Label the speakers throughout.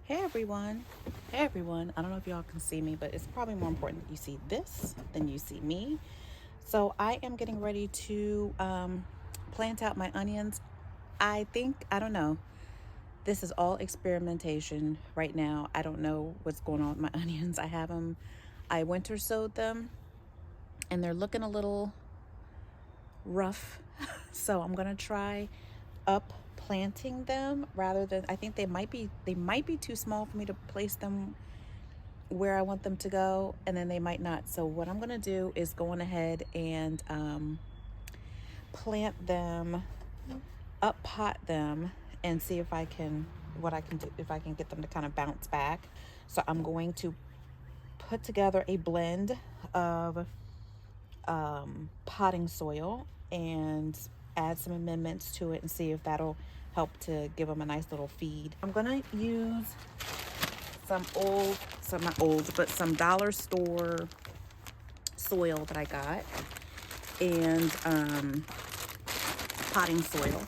Speaker 1: Hey everyone. Hey everyone. I don't know if y'all can see me, but it's probably more important that you see this than you see me. So I am getting ready to plant out my onions. I don't know. This is all experimentation right now. I don't know what's going on with my onions. I winter sowed them and they're looking a little rough. So I'm going to try up planting them rather than I think they might be too small for me to place them where I want them to go, and then they might not. So what I'm gonna do is go on ahead and plant them, up pot them, and see if I can what I can do if I can get them to kind of bounce back. So I'm going to put together a blend of potting soil and add some amendments to it and see if that'll help to give them a nice little feed. I'm gonna use not old, but some dollar store soil that I got, and potting soil.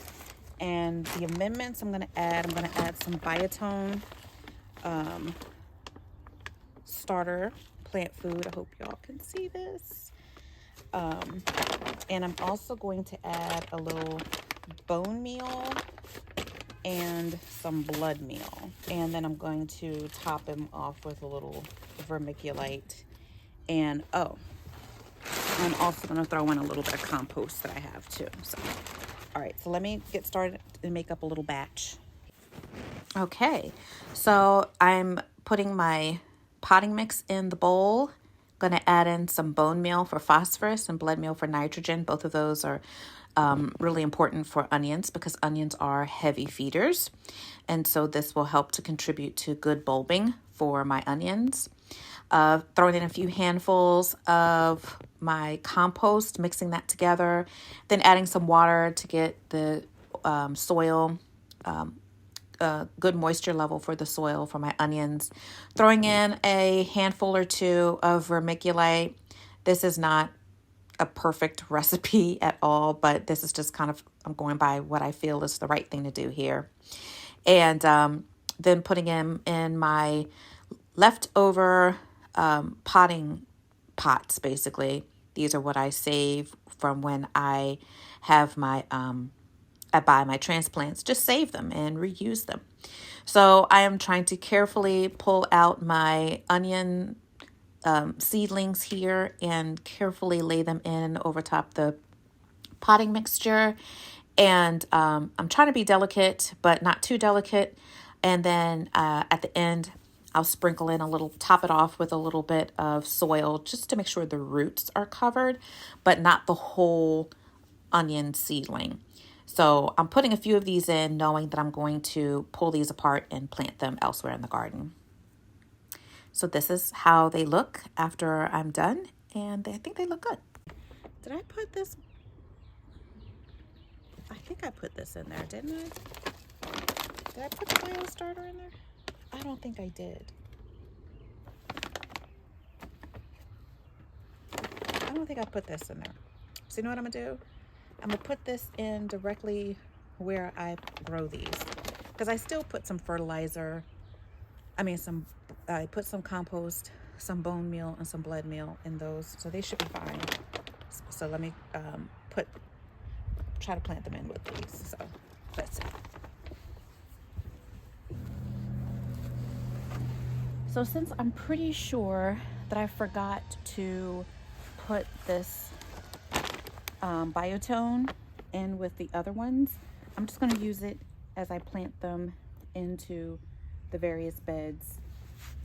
Speaker 1: And the amendments I'm going to add some Biotone starter plant food. I hope y'all can see this. And I'm also going to add a little bone meal and some blood meal. And then I'm going to top them off with a little vermiculite. And I'm also going to throw in a little bit of compost that I have too. So, all right, so let me get started and make up a little batch. Okay, so I'm putting my potting mix in the bowl. Going to add in some bone meal for phosphorus and blood meal for nitrogen. Both of those are really important for onions because onions are heavy feeders. And so this will help to contribute to good bulbing for my onions. Throwing in a few handfuls of my compost, mixing that together, then adding some water to get the soil, good moisture level for the soil for my onions. Throwing in a handful or two of vermiculite. This is not a perfect recipe at all, but this is just kind of, I'm going by what I feel is the right thing to do here. And then putting in my leftover potting pots, basically. These are what I save from when I have I buy my transplants, just save them and reuse them. So I am trying to carefully pull out my onion seedlings here and carefully lay them in over top the potting mixture. And I'm trying to be delicate, but not too delicate. And then at the end, I'll sprinkle in top it off with a little bit of soil just to make sure the roots are covered, but not the whole onion seedling. So I'm putting a few of these in, knowing that I'm going to pull these apart and plant them elsewhere in the garden. So this is how they look after I'm done, and I think they look good. Did I put this? I think I put this in there, didn't I? Did I put the bio starter in there? I don't think I did. I don't think I put this in there. So you know what I'm gonna do? I'm gonna put this in directly where I grow these, because I still put some fertilizer. I put some compost, some bone meal, and some blood meal in those, so they should be fine. So let me try to plant them in with these. So let's see. So since I'm pretty sure that I forgot to put this Biotone in with the other ones, I'm just going to use it as I plant them into the various beds.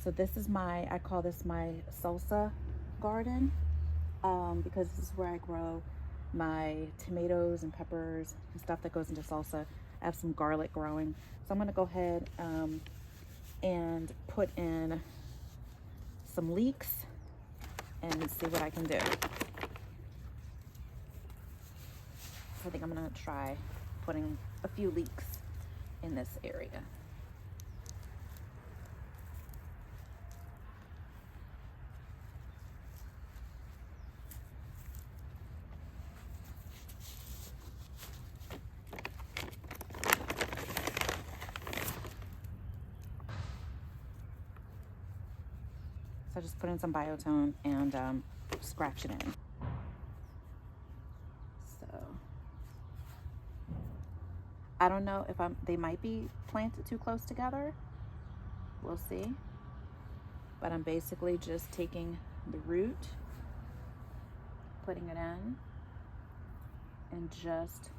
Speaker 1: So this is I call this my salsa garden, because this is where I grow my tomatoes and peppers and stuff that goes into salsa. I have some garlic growing. So I'm going to go ahead and put in some leeks and see what I can do. I think I'm going to try putting a few leeks in this area. So I just put in some Biotone and scratch it in. So I don't know if they might be planted too close together. We'll see. But I'm basically just taking the root, putting it in, and just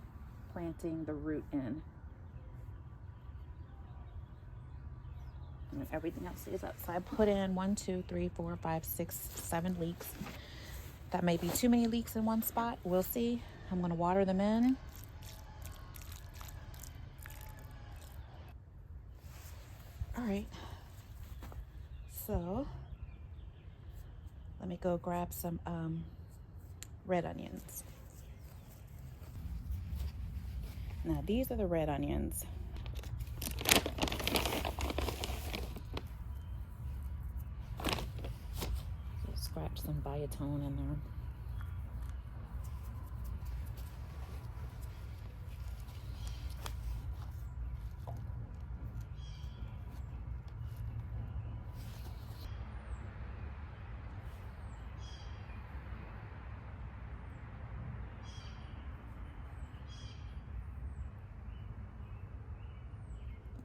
Speaker 1: planting the root in. And everything else stays up. So I put in 1, 2, 3, 4, 5, 6, 7 leeks. That may be too many leeks in one spot. We'll see. I'm gonna water them in. All right. So let me go grab some red onions. Now these are the red onions. Scratch some Biotone in there.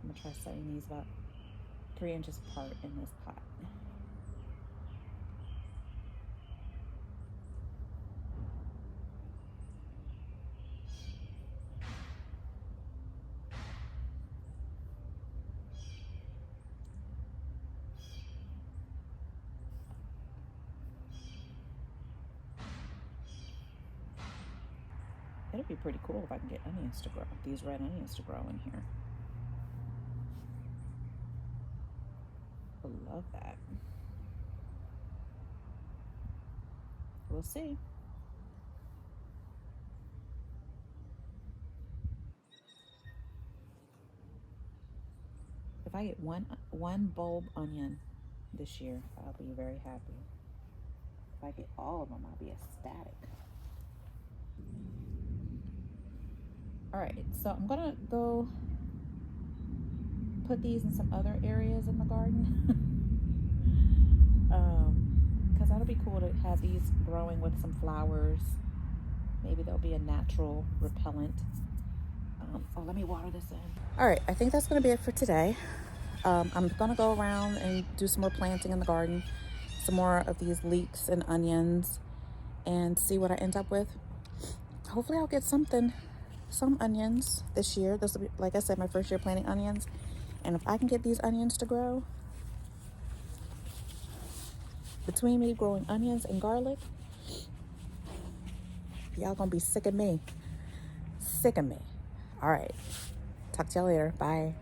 Speaker 1: I'm gonna try setting these about 3 inches apart in this pot. It'd be pretty cool if I can get onions to grow, these red onions to grow in here. I love that. We'll see. If I get one bulb onion this year, I'll be very happy. If I get all of them, I'll be ecstatic. All right, so I'm gonna go put these in some other areas in the garden. Because that'll be cool to have these growing with some flowers. Maybe there'll be a natural repellent. Oh, let me water this in. All right, I think that's gonna be it for today. I'm gonna go around and do some more planting in the garden, some more of these leeks and onions, and see what I end up with. Hopefully I'll get some onions this year. This will be, like I said, my first year planting onions. And if I can get these onions to grow, between me growing onions and garlic, y'all gonna be sick of me. Sick of me. All right. Talk to y'all later. Bye.